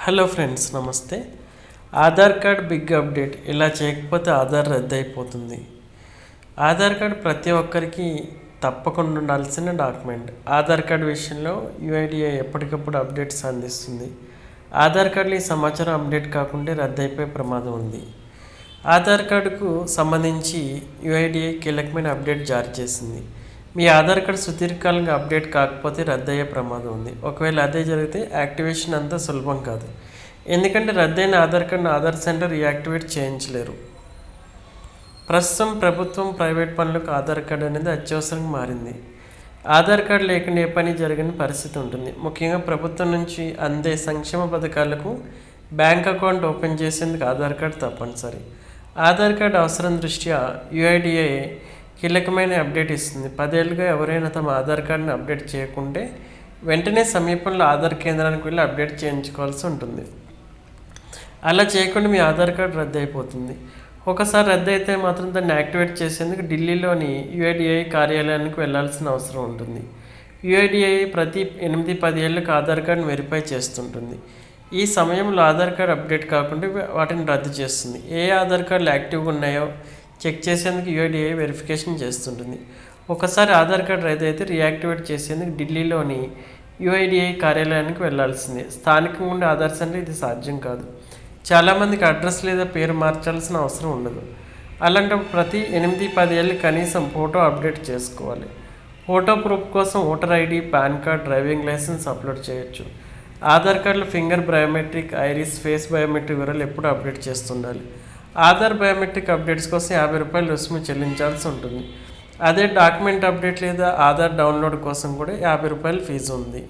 Hello friends, నమస్తే. Aadhaar card big update. ఇలా చేయకపోతే ఆధార్ రద్దు అయిపోతుంది. ఆధార్ కార్డ్ ప్రతి ఒక్కరికి తప్పకుండా ఉండాల్సిన డాక్యుమెంట్. ఆధార్ కార్డు విషయంలో యుఐడిఐ ఎప్పటికప్పుడు అప్డేట్స్ అందిస్తుంది. ఆధార్ కార్డులో ఈ సమాచారం అప్డేట్ కాకుంటే రద్దు అయిపోయే ప్రమాదం ఉంది. ఆధార్ కార్డుకు సంబంధించి యుఐడిఐ కీలకమైన అప్డేట్ జారీ చేసింది. మీ ఆధార్ కార్డు సుదీర్ఘకాలంగా అప్డేట్ కాకపోతే రద్దయ్యే ప్రమాదం ఉంది. ఒకవేళ అదే జరిగితే యాక్టివేషన్ అంతా సులభం కాదు. ఎందుకంటే రద్దయిన ఆధార్ కార్డును ఆధార్ సెంటర్ రీయాక్టివేట్ చేయించలేరు. ప్రస్తుతం ప్రభుత్వం, ప్రైవేట్ పనులకు ఆధార్ కార్డు అనేది అత్యవసరంగా మారింది. ఆధార్ కార్డు లేకుండా ఏ పని జరగని పరిస్థితి ఉంటుంది. ముఖ్యంగా ప్రభుత్వం నుంచి అందే సంక్షేమ పథకాలకు బ్యాంక్ అకౌంట్ ఓపెన్ చేసేందుకు ఆధార్ కార్డు తప్పనిసరి. ఆధార్ కార్డు అవసరం దృష్ట్యా యుఐడిఐ కీలకమైన అప్డేట్ ఇస్తుంది. 10 ఏళ్ళుగా ఎవరైనా తమ ఆధార్ కార్డుని అప్డేట్ చేయకుంటే వెంటనే సమీపంలో ఆధార్ కేంద్రానికి వెళ్ళి అప్డేట్ చేయించుకోవాల్సి ఉంటుంది. అలా చేయకుండా మీ ఆధార్ కార్డు రద్దు అయిపోతుంది. ఒకసారి రద్దు అయితే మాత్రం దాన్ని యాక్టివేట్ చేసేందుకు ఢిల్లీలోని యుఐడిఐ కార్యాలయానికి వెళ్లాల్సిన అవసరం ఉంటుంది. యుఐడిఐ ప్రతి 8-10 ఏళ్ళకు ఆధార్ కార్డును వెరిఫై చేస్తుంటుంది. ఈ సమయంలో ఆధార్ కార్డు అప్డేట్ కాకుండా వాటిని రద్దు చేస్తుంది. ఏ ఆధార్ కార్డులు యాక్టివ్గా ఉన్నాయో చెక్ చేసేందుకు యుఐడిఐ వెరిఫికేషన్ చేస్తుంటుంది. ఒకసారి ఆధార్ కార్డు రద్దు అయితే రీయాక్టివేట్ చేసేందుకు ఢిల్లీలోని యుఐడిఐ కార్యాలయానికి వెళ్లాల్సిందే. స్థానికంగా ఉండే ఆధార్ సెంటర్ ఇది సాధ్యం కాదు. చాలామందికి అడ్రస్ లేదా పేరు మార్చాల్సిన అవసరం ఉండదు. అలాంటప్పుడు ప్రతి 8-10 ఏళ్ళు కనీసం ఫోటో అప్డేట్ చేసుకోవాలి. ఫోటో ప్రూఫ్ కోసం voter ID, PAN card, driving licence upload చేయొచ్చు. ఆధార్ కార్డులో finger biometric, iris, face biometric వివరాలు ఎప్పుడు అప్డేట్ చేస్తుండాలి. ఆధార్ బయోమెట్రిక్ అప్డేట్స్ కోసం ₹50 రుసుము చెల్లించాల్సి ఉంటుంది. అదే డాక్యుమెంట్ అప్డేట్ లేదా ఆధార్ డౌన్లోడ్ కోసం కూడా ₹50 ఫీజు ఉంది.